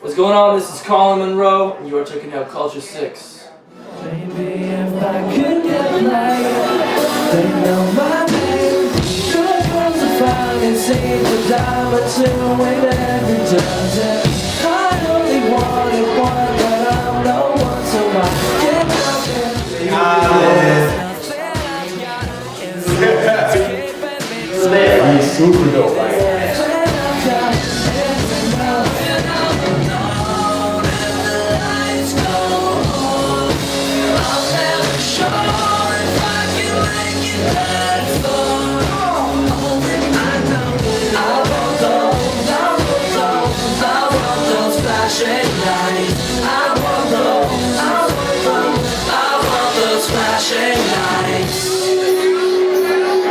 What's going on? This is Colin Munroe, and you are checking out Culture 6. Maybe if I could get like they know my name. Good ones to find and seem to die, but to wait every dozen. I only wanted one, but I'm no one, so I get nothing. He's super dope, right?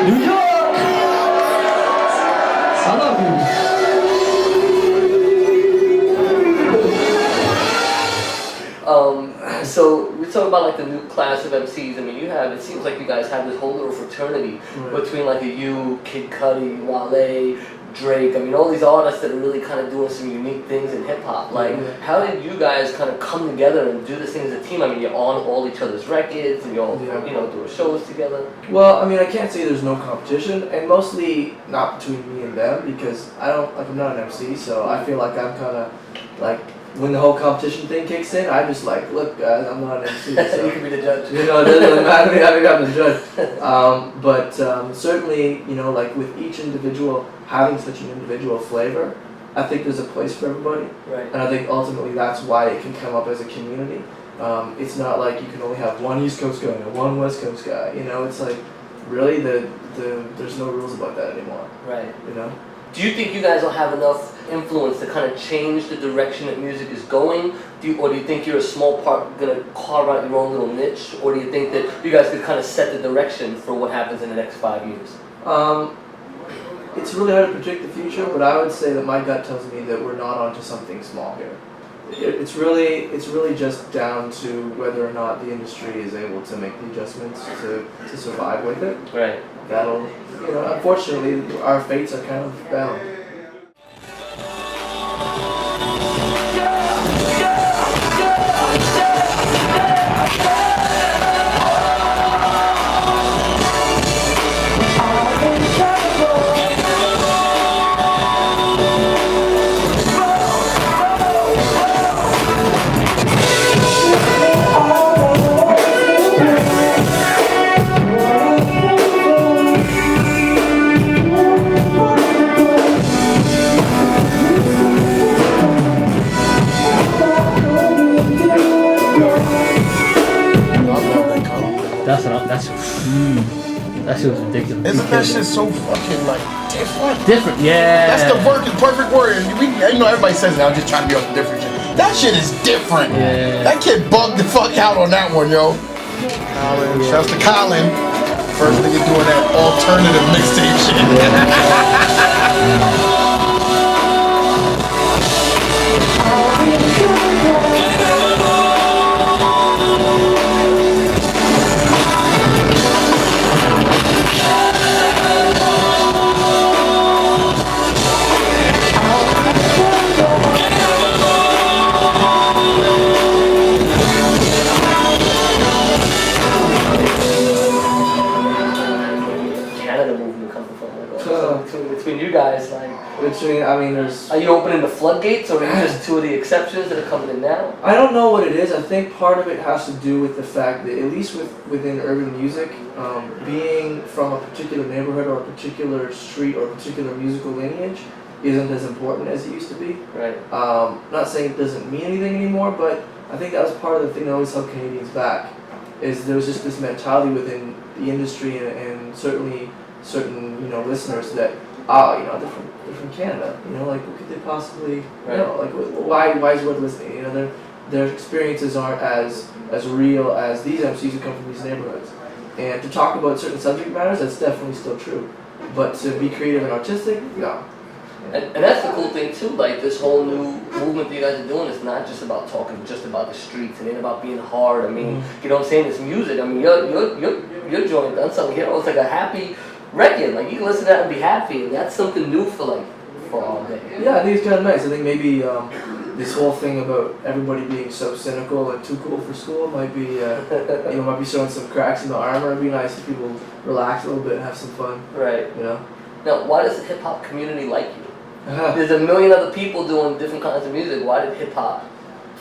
New York! I love you. So we're talking about like the new class of MCs. I mean, it seems like you guys have this whole little fraternity between like you, Kid Cudi, Wale, Drake. I mean, all these artists that are really kind of doing some unique things in hip hop. Like, how did you guys kind of come together and do this thing as a team? I mean, you're on all each other's records and you all, do shows together. Well, I mean, I can't say there's no competition, and mostly not between me and them, because I'm not an MC, so I feel like I'm kind of like, when the whole competition thing kicks in, I just like, look guys, I'm not an MC, so you can be the judge. it doesn't really matter to me, I think I'm the judge. But certainly, like with each individual having such an individual flavor, I think there's a place for everybody. Right. And I think ultimately that's why it can come up as a community. It's not like you can only have one East Coast guy and one West Coast guy. It's like really there's no rules about that anymore. Right. Do you think you guys will have enough influence to kind of change the direction that music is going? Or do you think you're a small part going to carve out your own little niche? Or do you think that you guys could kind of set the direction for what happens in the next 5 years? It's really hard to predict the future, but I would say that my gut tells me that we're not onto something small here. It's really just down to whether or not the industry is able to make the adjustments to survive with it. Right. That'll, unfortunately, our fates are kind of bound. That shit was ridiculous. Isn't that shit so fucking like different? Different, yeah. That's the perfect word. Everybody says that. I'm just trying to be on the different shit. That shit is different. Yeah. That kid bugged the fuck out on that one, yo. Colin, shouts to Colin. First nigga doing that alternative mixtape shit. Between you guys, there's... Are you opening the floodgates, or are you just two of the exceptions that are coming in now? I don't know what it is. I think part of it has to do with the fact that, at least within urban music, being from a particular neighborhood or a particular street or a particular musical lineage isn't as important as it used to be. Right. Not saying it doesn't mean anything anymore, but I think that was part of the thing that always held Canadians back, is there was just this mentality within the industry and certainly certain listeners that they're from Canada, like what could they possibly why is it worth listening? Their experiences aren't as real as these MCs who come from these neighborhoods. And to talk about certain subject matters, that's definitely still true. But to be creative and artistic, no. And that's the cool thing too, like this whole new movement that you guys are doing is not just about talking just about the streets, it ain't about being hard. I mean, you know what I'm saying, it's music. I mean, your joint done something here, it's like a happy record, like you can listen to that and be happy, and that's something new for all day. Yeah, I think it's kind of nice. I think maybe this whole thing about everybody being so cynical and too cool for school might be, might be showing some cracks in the armor. It'd be nice if people relax a little bit and have some fun. Right. You know. Now, why does the hip hop community like you? There's a million other people doing different kinds of music. Why did hip hop?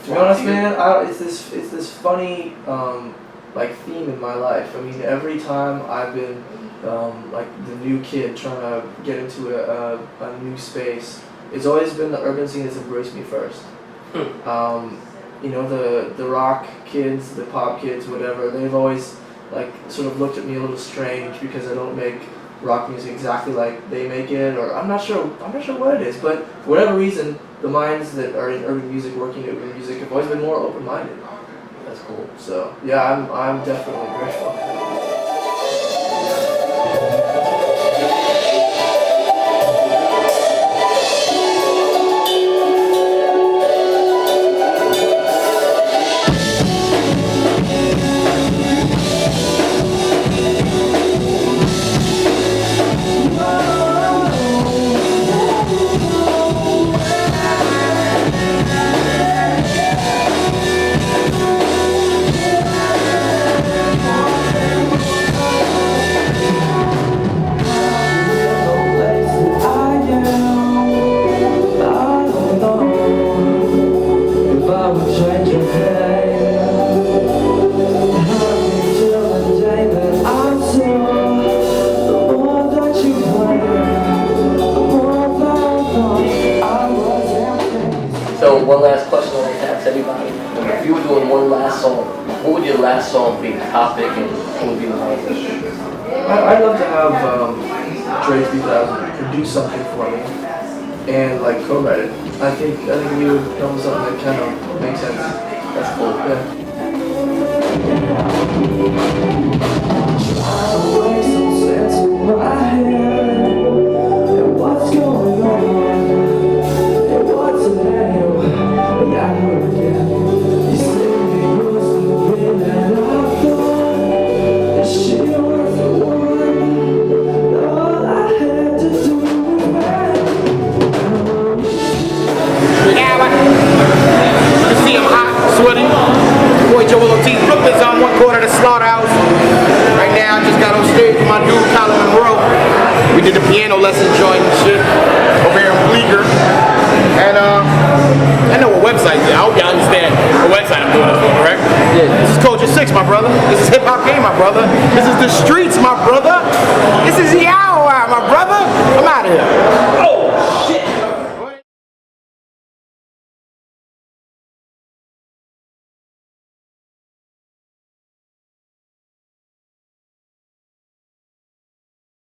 To be honest, man, it's this funny like theme in my life. I mean, every time I've been like the new kid trying to get into a new space, it's always been the urban scene that's embraced me first. The rock kids, the pop kids, whatever, they've always like sort of looked at me a little strange because I don't make rock music exactly like they make it, or I'm not sure what it is, but for whatever reason, the minds that are in urban music, working in urban music, have always been more open-minded. That's cool. So yeah, I'm definitely grateful. So one last question I like to ask everybody. If you were doing one last song, what would your last song be? Topic and what would be the title? I'd love to have Dre 3000 produce something for me and like co-write it. I think we would come with something that kind of makes sense. That's cool. Yeah. Brooklyn's on one corner of the slaughterhouse. Right now, I just got on stage with my dude Colin Munroe. We did the piano lesson joint and shit over here in Bleecker. And I know what website is. I hope y'all understand what website I'm doing this for, correct? Yeah. This is Culture 6, my brother. This is Hip Hop Game, my brother. This is the streets, my brother.